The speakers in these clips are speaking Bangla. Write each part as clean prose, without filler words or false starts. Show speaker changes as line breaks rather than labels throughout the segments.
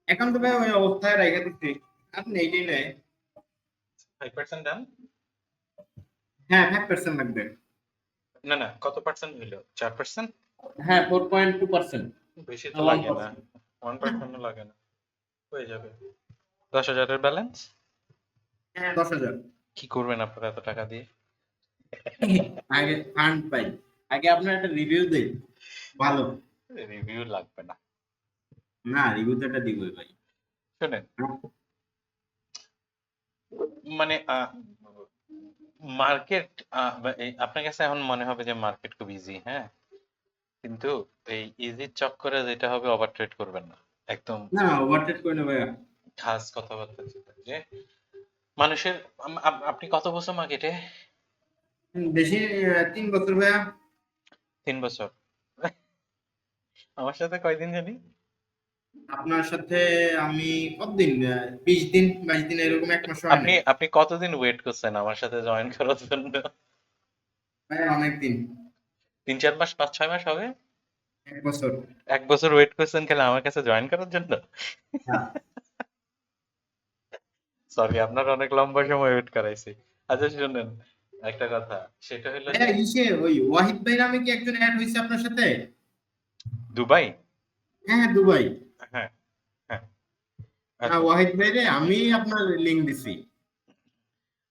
এখন তো ভাই ওই অবস্থায় রেখে দিচ্ছি। আর নেই নেই।
5% ডান?
হ্যাঁ 5% লাগবে।
না না, কত পার্সেন্ট হইলো? 4%?
হ্যাঁ 4.2%।
বেশি তো লাগে না,
1%।
1% লাগে না, হয়ে যাবে। 10,000-এর ব্যালেন্স
হ্যাঁ 10,000।
কি করবেন আপনারা এত টাকা দিয়ে?
আগে ফান্ড পাই, আগে আপনার একটা রিভিউ দেই ভালো।
রিভিউ লাগবে না।
না রিভিউ তো একটা দিবই ভাই।
শোনেন, মানে মার্কেট, আপনার কাছে এখন মনে হবে যে মার্কেট খুব ইজি, হ্যাঁ, কিন্তু এই ইজির চক্করে যেটা হবে, ওভার ট্রেড করবেন না একদম।
না ওভারটেক করে না ভাইয়া।
খাস কথাবার্তা যেটা, যে মানুষের আপনি কত বছর মার্কেটে?
বেশি 3 বছর ভাইয়া।
3 বছর? আমার সাথে কয়দিন জানি?
আপনার সাথে আমি কতদিন, 20 দিন 22 দিন এরকম, 1 মাস হয়
আপনি
নাই
আপনি কতদিন ওয়েট করছেন আমার সাথে জয়েন করার জন্য?
ভাই, অনেক দিন।
3-4 মাস, 5-6 মাস হবে।
1 বছর।
1 বছর ওয়েট করছেন খেলে আমার কাছে জয়েন করার জন্য?
হ্যাঁ
সরি, আপনার অনেক লম্বা সময় ওয়েট করাইছি। আচ্ছা শুনেন, একটা কথা, সেটা হলো
ভাইয়া,
যে
ইসে ওই ওয়াহিদ ভাই নামে কি একজন অ্যাড হয়েছে আপনার সাথে?
দুবাই।
হ্যাঁ হ্যাঁ, দুবাই।
হ্যাঁ, হ্যাঁ।
হ্যাঁ
আচ্ছা,
ওয়াহিদ ভাই রে, আমি আপনার লিঙ্ক দিছি।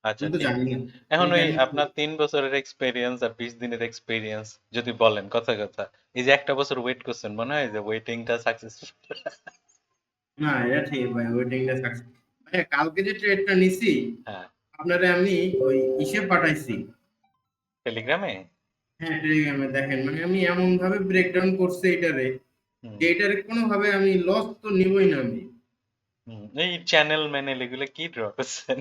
আচ্ছা,
আমি তো জানি না
এখন ওই
ওইখানে।
আপনার 3 বছরের এক্সপিরিয়েন্স আর 20 দিনের এক্সপিরিয়েন্স যদি বলেন, কথা কথা, এই যে 1টা বছর ওয়েট করছেন, মনে হয় যে ওয়েটিংটা সাকসেসফুল?
না এটা ঠিক ভাই, ওয়েটিংটা সাকসেস। ভাই কালকে যে ট্রেডটা নিছি,
হ্ঁ,
আপনারে আমি ওই হিসেব পাঠাইছি।
টেলিগ্রামে?
হ্যাঁ টেলিগ্রামে দেখেন, মানে আমি এমন ভাবে ব্রেকডাউন করছি এটারে,
হুম,
যে এটারে কোনোভাবে আমি লস তো নিবই না আমি।
হুম। এই চ্যানেল ম্যানেল এগুলো কি ড্র করছেন?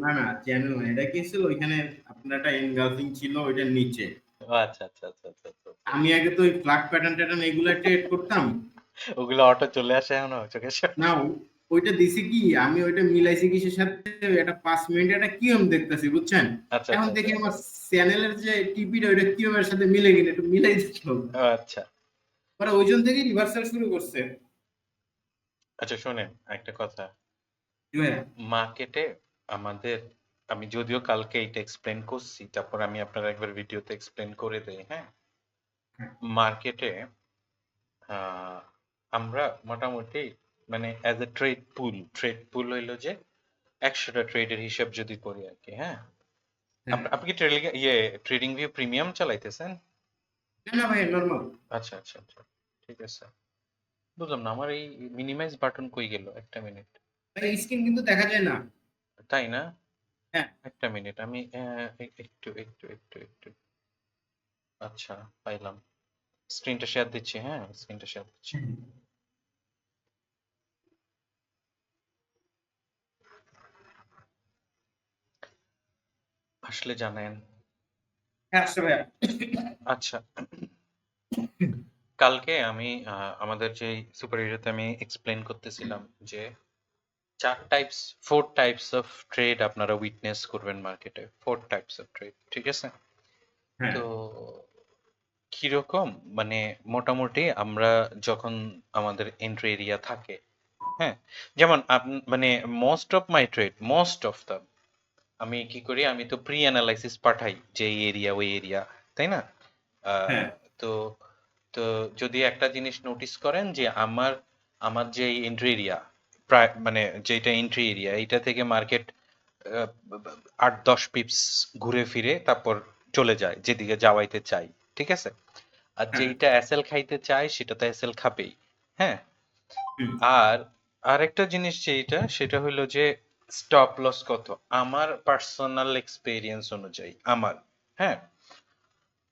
না না চ্যানেল না, এটা কি ছিল ওইখানে আপনার একটা এনগালফিং ছিল ওইটার নিচে।
ও আচ্ছা, আচ্ছা, আচ্ছা, আচ্ছা, আচ্ছা, আচ্ছা।
আমি আগে তো ওই ফ্ল্যাগ প্যাটার্ন ট্যাটার্ন এগুলা ট্রেড করতাম।
ওগুলো অটো চলে আসে এখনো চোখের সামনে?
না ওইটা দিছি কি, আমি ওইটা মিলাইছি কিসের সাথে, এটা 5 মিনিট একটা কিয়ম দেখতেছি বুঝছেন।
আচ্ছা,
এখন
আচ্ছা, আচ্ছা,
দেখি আমার চ্যানেলের যে টিপিটা ওইটা কিয়মের সাথে মিলে কিনা একটু মিলাই দিচ্ছিল।
ও আচ্ছা,
পরে ওইজন থেকে রিভার্সাল শুরু করছে।
আচ্ছা। শোনেন একটা কথা,
জি ভাইয়া।
মার্কেটে আমাদের, আমি যদিও কালকে এটা এক্সপ্লেন করছি, তারপর আমি আপনার একবার ভিডিওতে এক্সপ্লেন করে দেই, হ্যাঁ। মার্কেটে আমরা মোটামুটি, মানে অ্যাজ এ ট্রেড পুল হইলো যে 100টা ট্রেডের হিসাব যদি করি আর কি, হ্যাঁ।
হ্যাঁ
আপনি কি ট্রেডিং ভিউ প্রিমিয়াম চালাইতেছেন?
না না ভাই নর্মাল।
আচ্ছা, আচ্ছা, আচ্ছা, ঠিক আছে। বুঝলাম না, আমার এই মিনিমাইজ বাটন কই গেল, একটা মিনিট।
ভাই স্ক্রিন কিন্তু দেখা যায় না।
তাই না?
হ্যাঁ
একটা মিনিট, আমি একটু একটু একটু একটু আচ্ছা, পাইলাম। স্ক্রিনটা শেয়ার দিচ্ছি, হ্যাঁ, স্ক্রিনটা শেয়ার দিচ্ছি। আসলে জানেন,
হ্যাঁ আসছে ভাইয়া।
আচ্ছা, কালকে আমি আমাদের যে সুপার এরিয়াতে আমি এক্সপ্লেন করতেছিলাম যে 4 টাইপস, 4 টাইপস অফ ট্রেড আপনারা উইটনেস করবেন মার্কেটে, 4 টাইপস অফ ট্রেড, ঠিক আছে?
হ্যাঁ
তো কিরকম, মানে মোটামুটি আমরা যখন আমাদের এন্ট্রি এরিয়া থাকে, হ্যাঁ, যেমন মানে মোস্ট অফ দ্য আমি কি করি, আমি তো প্রি অ্যানালাইসিস পাঠাই যে এই এরিয়া ওই এরিয়া, তাই না?
হ্যাঁ
আহ, তো তো যদি একটা জিনিস নোটিস করেন যে আমার আমার যে এন্ট্রি এরিয়া, প্রায় মানে যেটা এন্ট্রি এরিয়া, এইটা থেকে মার্কেট 8-10 পিপস ঘুরে ফিরে তারপর চলে যায় যেদিকে যাওয়াইতে চাই, ঠিক আছে? আর
হ্যাঁ।
যেইটা এসএল খাইতে চায় সেটা তো এসএল খাবেই, হ্যাঁ।
হুম।
আর আরেকটা জিনিস যেটা, সেটা হলো যে স্টপ লস কত, আমার পার্সোনাল এক্সপেরিয়েন্স অনুযায়ী আমার, হ্যাঁ,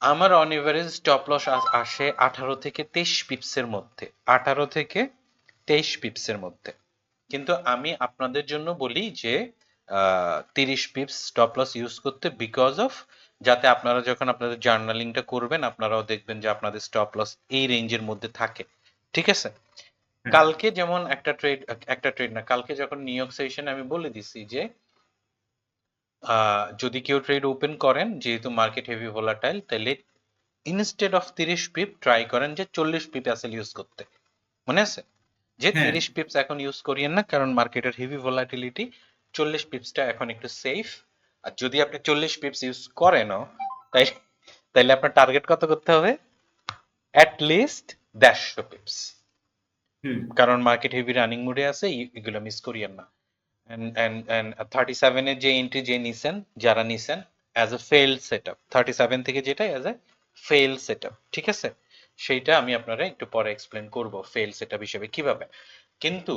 আমার অন এভারেজ স্টপ লস আসে 18 থেকে 23 পিপসের মধ্যে, 18 থেকে 23 পিপসের মধ্যে। কিন্তু আমি আপনাদের জন্য বলি যে 30 পিপস স্টপ লস ইউজ করতে, বিকজ অফ, যাতে আপনারা যখন আপনাদের জার্নালিংটা করবেন আপনারাও দেখবেন যে আপনাদের স্টপ লস এই রেঞ্জের মধ্যে থাকে, ঠিক আছে?
হ্যাঁ
কালকে যেমন একটা ট্রেড না, কালকে যখন নিউ ইয়র্ক সেশনে আমি বলে দিছি যে যদি কেউ ট্রেড ওপেন করেন, যেহেতু মার্কেট হেভি ভোলাটাইল, তাহলে ইনস্টেড অফ 30 পিপ ট্রাই করেন যে 40 পিপ অ্যাসেল ইউজ করতে, মনে আছে যে
হ্যাঁ,
30 পিপস এখন ইউজ করিয়েন না, কারণ মার্কেটের হেভি ভলাটিলিটি। 40 পিপসটা এখন একটু সেফ। আর যদি আপনি 40 পিপস ইউজ করেনও, তাই তাইলে আপনার টার্গেট কত করতে হবে? At least 150 pips.
হুম,
কারণ মার্কেট হেভি রানিং মোডে আছে, এগুলো মিস করিয়েন না। এন্ড 37 এর যে এন্ট্রি যে নিছেন, যারা নিছেন অ্যাজ এ ফেইল্ড সেটআপ, 37 থেকে যেটা অ্যাজ এ ফেইল সেটআপ, ঠিক আছে? সেইটা আমি আপনারা একটু পরে এক্সপ্লেন করব ফেইল সেটআপ হিসেবে কিভাবে। কিন্তু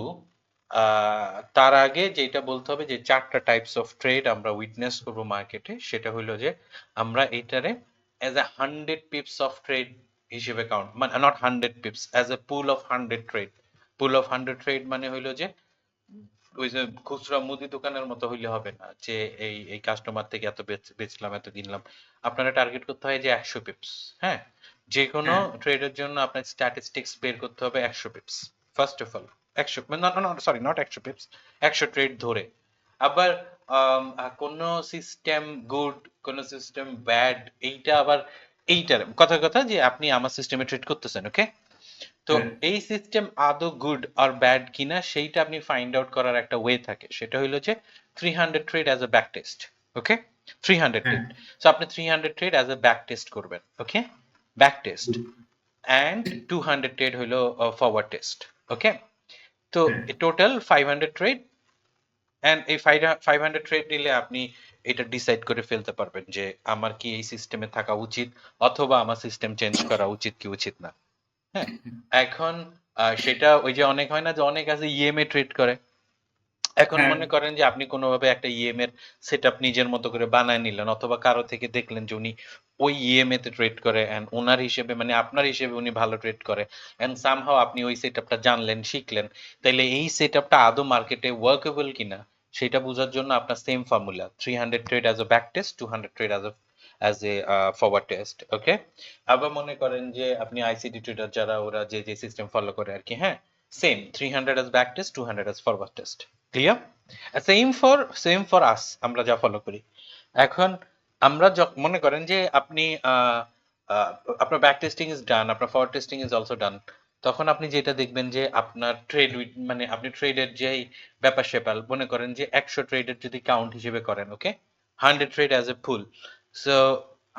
তার আগে যেটা বলতে হবে যে 4টা টাইপস অফ ট্রেড আমরা উইটনেস করব মার্কেটে, সেটা হলো যে আমরা এইটারে as a 100 pips of trade হিসেবে কাউন্ট, মানে not 100 pips, as a pool of 100 trade. Pool of 100 trade মানে হইলো যে ওই যে খুচরা মুদি দোকানের মতো হইলে হবে না যে এই কাস্টমার থেকে এত বেচলাম এত কিনলাম। আপনারা টার্গেট করতে হয় যে 100 পিপস। হ্যাঁ, যে কোনো
হ্যাঁ,
ট্রেডের জন্য আপনার স্ট্যাটিস্টিক্স বের করতে হবে 100 pips first of all. 100, sorry not 100 pips, 100 trade ধরে। আবার কোন সিস্টেম গুড, কোন সিস্টেম ব্যাড, এইটা আবার এইটার কথার কথা যে আপনি আমার সিস্টেমে ট্রেড করতেছেন, ওকে? তো
হ্যাঁ,
এই সিস্টেম আদৌ গুড আর ব্যাড কিনা সেইটা আপনি ফাইন্ড আউট করার একটা ওয়ে থাকে, সেটা হলো যে 300 trade as a back test, okay? 300
হ্যাঁ,
ট্রেড। সো আপনি 300 trade as a back test করবেন, okay? Back test. And 200 trade হলো ফরওয়ার্ড টেস্ট, ওকে? তো
হ্যাঁ,
টোটাল 500 ট্রেড। অ্যান্ড এই 500 ট্রেড নিলে আপনি এটা ডিসাইড করে ফেলতে পারবেন যে আমার কি এই সিস্টেমে থাকা উচিত, অথবা আমার সিস্টেম চেঞ্জ করা উচিত কি উচিত না। হ্যাঁ, এখন সেটা ওই যে অনেক হয় না যে অনেক আছে ইএমএ ট্রেড করে। এখন
হ্যাঁ,
মনে করেন যে আপনি কোনোভাবে একটা ইএম এর সেটআপ নিজের মতো করে বানায় নিলেন, অথবা কারো থেকে দেখলেন যে উনি ওই ইএমএ তে ট্রেড করে, এন্ড ওনার হিসেবে মানে আপনার হিসেবে উনি ভালো ট্রেড করে, এন্ড সামহাও আপনি ওই সেটআপটা জানলেন, শিখলেন। তাইলে এই সেটআপটা আদৌ মার্কেটে ওয়ার্কেবল কিনা সেটা বোঝার জন্য আপনার same formula, 300 trade as a back test, 200 trade as a forward test, okay? আবার মনে করেন যে আপনি আইসিটি ট্রেডার যারা, ওরা যে যে সিস্টেম ফলো করে আর কি, হ্যাঁ, same 300 as back test, 200 as forward test. Clear? Same for us, আমরা যা ফলো করি। এখন আমরা মনে করেন যে আপনি আহ, আপনার ব্যাক টেস্টিং ইজ ডান, আপনার ফরওয়ার্ড টেস্টিং ইজ অলসো ডান। তখন আপনি যেটা দেখবেন যে আপনার ট্রেড মানে আপনি ট্রেডের যেই ব্যাপার স্যাপার, মনে করেন যে 100 ট্রেডের যদি কাউন্ট হিসেবে করেন, ওকে? 100 ট্রেড অ্যাজ এ ফুল। সো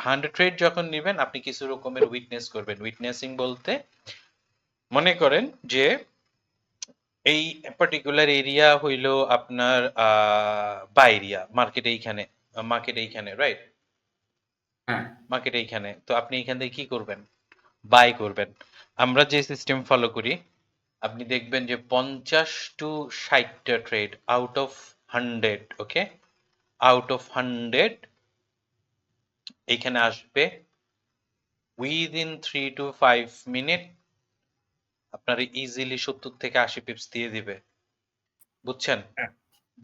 100 ট্রেড যখন নেবেন, আপনি কিছু রকমের উইটনেস করবেন। উইটনেসিং বলতে মনে করেন যে এই পার্টিকুলার এরিয়া হইলো আপনার বা এরিয়া, মার্কেট এইখানে রাইট,
হ্যাঁ,
মার্কেট এইখানে। তো আপনি এখান থেকে কি করবেন? বাই করবেন। আমরা যে সিস্টেম ফলো করি, আপনি দেখবেন যে 50 টু 60টা trade out of 100, okay? Out of 100 এইখানে আসবে উইদিন 3 to 5 মিনিট, আপনার ইজিলি 70 থেকে 80 পিপস দিয়ে দিবে। বুঝছেন?
হ্যাঁ,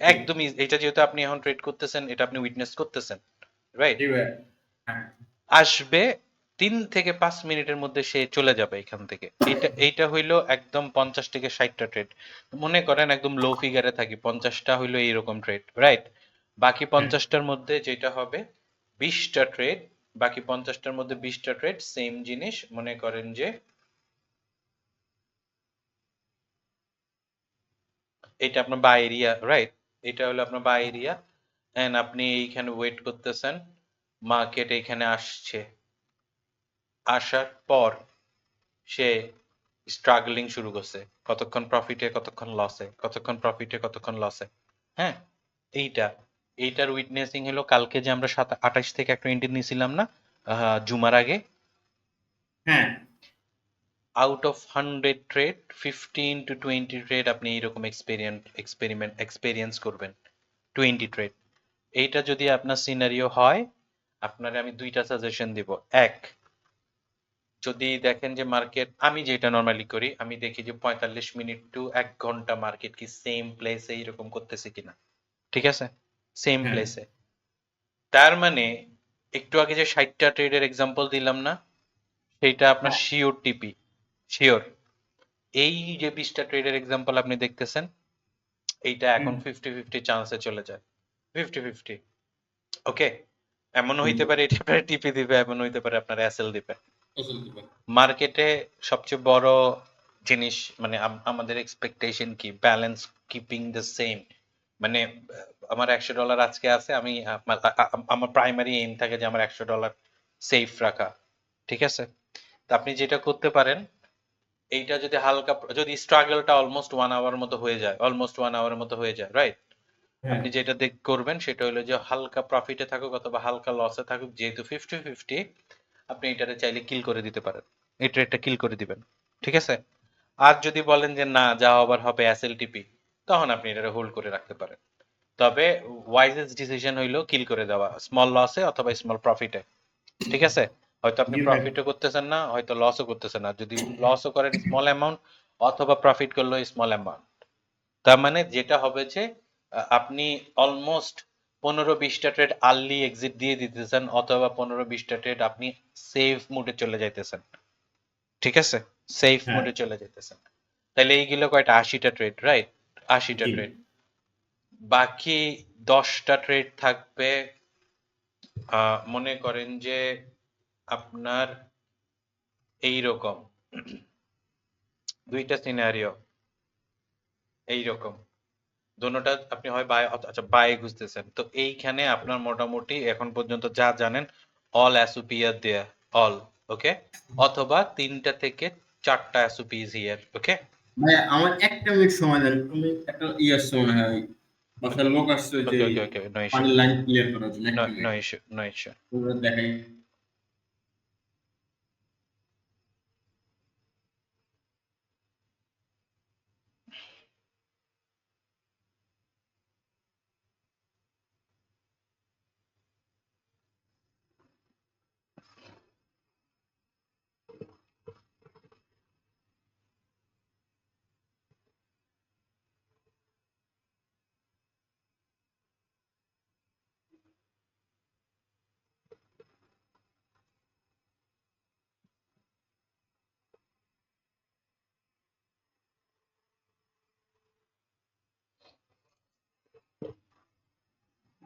জি,
একদমই। এটা যেহেতু আপনি এখন ট্রেড করতেছেন, এটা আপনি উইটনেস করতেছেন, রাইট?
জি ভাই, হ্যাঁ,
আসবে 3 থেকে 5 মিনিটের মধ্যে সে চলে যাবে এখান থেকে। এইটা হইলো একদম 50 থেকে 60টা ট্রেড। মনে করেন একদম লো ফিগারে থাকি, 50টা হইলো এইরকম ট্রেড, রাইট? বাকি
হ্যাঁ,
50টার মধ্যে যেটা হবে 20টা ট্রেড। বাকি 50টার মধ্যে 20টা ট্রেড সেম জিনিস। মনে করেন যে এটা আপনার বাই এরিয়া, রাইট? এটা হলো আপনার বাই এরিয়া। এন্ড আপনি এইখানে ওয়েট করতেছেন, মার্কেট এইখানে আসছে, আসার পর সে স্ট্রাগলিং শুরু করছে, কতক্ষণ প্রফিটে কতক্ষণ লসে, কতক্ষণ প্রফিটে কতক্ষণ লসে। হ্যাঁ, এইটা এইটার উইটনেসিং হলো কালকে যে আমরা 28 থেকে একটা এন্ট্রি নিয়েছিলাম না জুমার আগে,
হ্যাঁ,
out of 100 trade 15 to 20 trade আপনি এইরকম এক্সপেরিয়েন্স করবেন। 20 ট্রেড। এইটা যদি আপনার সিনারিও হয়, আপনারে আমি দুইটা সাজেশন দিব। এক, যদি দেখেন যে মার্কেট, আমি যেটা নর্মালি করি, আমি দেখি যে 45 মিনিট টু 1 ঘন্টা মার্কেট কি সেম প্লেসে এইরকম করতেছে কিনা, ঠিক আছে? সেম
হ্যাঁ,
প্লেসে। তার মানে একটু আগে যে 60টা ট্রেডের এক্সাম্পল দিলাম না, সেইটা আপনার
হ্যাঁ,
শিওর টিপি, শিওর। এই যে 20টা ট্রেডের এক্সাম্পল আপনি দেখতেছেন, এইটা
হুম,
এখন 50-50 চান্সে চলে যায়। 50-50, ওকে? এমনও
হুম,
হইতে পারে এটা আপনার টিপি দিবে, এমন হইতে পারে আপনার এসএল দিবে।
ওষুধ দিবেন।
মার্কেটে সবচেয়ে বড় জিনিস মানে আমাদের এক্সপেকটেশন কি ব্যালেন্স কিপিং দ্য সেম, মানে আমার $100 আজকে আছে, আমি আমার প্রাইমারি এইম থাকে যে আমার $100 সেফ রাখা, ঠিক আছে? তো আপনি যেটা করতে পারেন, এইটা যদি হালকা, যদি স্ট্রাগলটা অলমোস্ট 1 আওয়ার মতো হয়ে যায়, অলমোস্ট 1 আওয়ারের মতো হয়ে যায়, রাইট?
হ্যাঁ,
আপনি যেটা করবেন সেটা হলো যে হালকা প্রফিটে থাকুক অথবা হালকা লসে থাকুক, যেহেতু 50-50, আপনি এটারে চাইলে কিল করে দিতে পারেন, এই ট্রেডটা কিল করে দিবেন, ঠিক আছে? আর যদি বলেন যে না, যা হবার হবে এসএলটিপি, তখন আপনি এটা হোল্ড করে রাখতে পারেন। তবে ওয়াইজেস্ট ডিসিশন হইলো কিল করে দেওয়া, স্মল লসে অথবা স্মল প্রফিটে, ঠিক আছে? হয়তো আপনি
জি ভাই।
প্রফিটও করতেছেন না, হয়তো লসও করতেছেন না, যদি লসও করেন স্মল অ্যামাউন্ট অথবা প্রফিট করলো স্মল অ্যামাউন্ট, তার মানে যেটা হবে যে আপনি অলমোস্ট 15-20টা ট্রেড আর্লি এক্সিট দিয়ে দিতেছেন, অথবা 15-20টা ট্রেড আপনি সেফ মোডে চলে যাইতেছেন, ঠিক আছে? সেফ
হ্যাঁ,
মোডে চলে যাইতেছেন। তাহলে এইগুলো কয়টা, 80টা ট্রেড, রাইট? 80টা
জি।
ট্রেড, বাকি 10টা ট্রেড থাকবে, মনে করেন যে আপনার এইরকম দুইটা সিনারিও, এইরকম দোনোটা আপনি হয় বাই, আচ্ছা বাই খুঁজতেছেন, তো এইখানে আপনার মোটামুটি এখন পর্যন্ত যা জানেন অল অ্যাসোপিয়ার দেয়া, অল, ওকে, অথবা 3টা থেকে 4টা অ্যাসোপি ইজ হিয়ার, ওকে।
ভাই আমার 1 মিনিট সময় দেন, আমি একটা আসছে মনে হয়, ওই বাসার লোক আসছে, ওই যে
okay okay okay, no issue,
পানির লাইন ক্লিয়ার করার জন্য।
No
1 minute,
no issue, no issue.
পুরো দেখাই।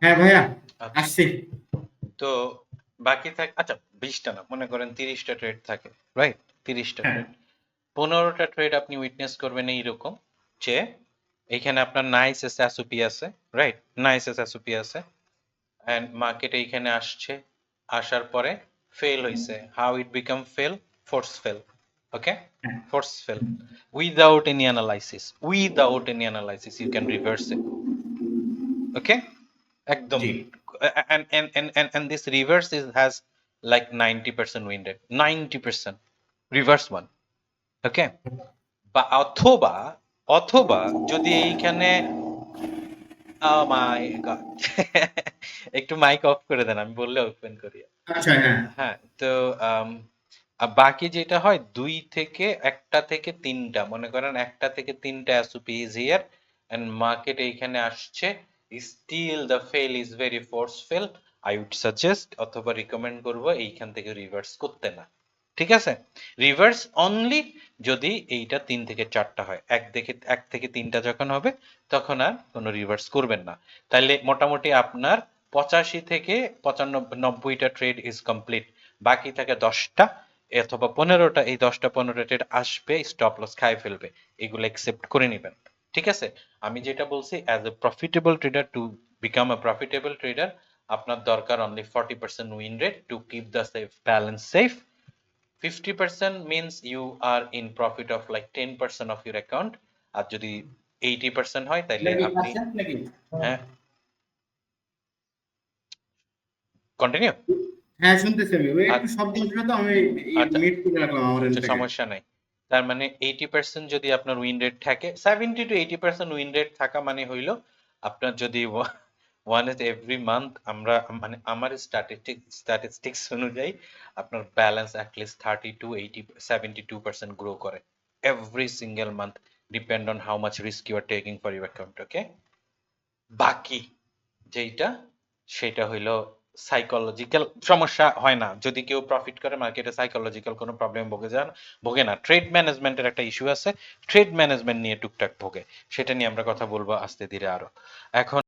হ্যাঁ ভাইয়া,
আচ্ছা,
আসছি।
তো বাকি থাকে, আচ্ছা 20টা না, মনে করেন 30টা ট্রেড থাকে, রাইট? 30টা
হ্যাঁ,
ট্রেড, 15টা ট্রেড আপনি উইটনেস করবেন এইরকম যে এইখানে আপনার নাইস এস অ্যাসোপি আছে, রাইট? নাইস এস অ্যাসোপি আছে, অ্যান্ড মার্কেট এইখানে আসছে, আসার পরে ফেল হইছে, how it become fail, force fail, okay,
হ্যাঁ,
force fail, without any analysis you can reverse it, okay, একদম।
জি।
And this reverse is has like 90% win rate, 90% reverse one, ওকে। বা অথবা, অথবা যদি এইখানে, ও মাই গড, একটু মাইক অফ করে দেন, আমি বললে ওপেন করি।
আচ্ছা, হ্যাঁ,
হ্যাঁ, তো বাকি যেটা হয় 1টা থেকে 3টা, মনে করেন 1টা থেকে 3টা SOP is here, and market এইখানে আসছে, still the fail is very forceful, I would suggest অথবা রিকমেন্ড করব এইখান থেকে রিভার্স করতে না, ঠিক আছে? রিভার্স অনলি যদি এইটা 3 থেকে 4টা হয়, 1 থেকে 3টা যখন হবে তখন আর কোনো রিভার্স করবেন না। তাইলে মোটামুটি আপনার 85 থেকে 95 90টা ট্রেড ইজ কমপ্লিট, বাকি থাকে 10টা অথবা 15টা, এই 10টা 15টা ট্রেড আসবে, স্টপ লস খাই ফেলবে, এগুলো অ্যাকসেপ্ট করে নেবেন, ঠিক আছে? আমি যেটা বলছি, as a profitable tedder, to become a profitable tedder আপনার দরকার only 40% win rate to keep the safe balance safe. 50% means you are in profit of like 10% of your account, আর যদি 80% হয় তাহলে
নাকি
আপনি,
আসছেন নাকি?
হ্যাঁ, কন্টিনিউ।
হ্যাঁ, শুনতেছি আমি। ওই একটু শব্দ হচ্ছিল তো, আমি
আচ্ছা
মিউট করে রাখলাম আমার এন্ড
আচ্ছা,
থেকে।
সমস্যা নাই। তার মানে 80% যদি আপনার উইন রেট থাকে, 70 to 80% উইন রেট থাকা মানে হইল আপনার যদি ওয়ান ইজ এভরি মান্থ, আমরা মানে আমার স্ট্যাটিস্টিক্স অনুযায়ী আপনার ব্যালেন্স অ্যাটলিস্ট 30 to 80 72% গ্রো করে every single month, depend on how much risk you are taking for your account, okay. বাকি যেইটা, সেটা হইলো সাইকোলজিক্যাল সমস্যা হয় না, যদি কেউ প্রফিট করে মার্কেটে সাইকোলজিক্যাল কোনো প্রবলেম ভোগে না, ট্রেড ম্যানেজমেন্টের একটা ইস্যু আছে, ট্রেড ম্যানেজমেন্ট নিয়ে টুকটাক ভোগে, সেটা নিয়ে আমরা কথা বলবো আস্তে ধীরে আরো। এখন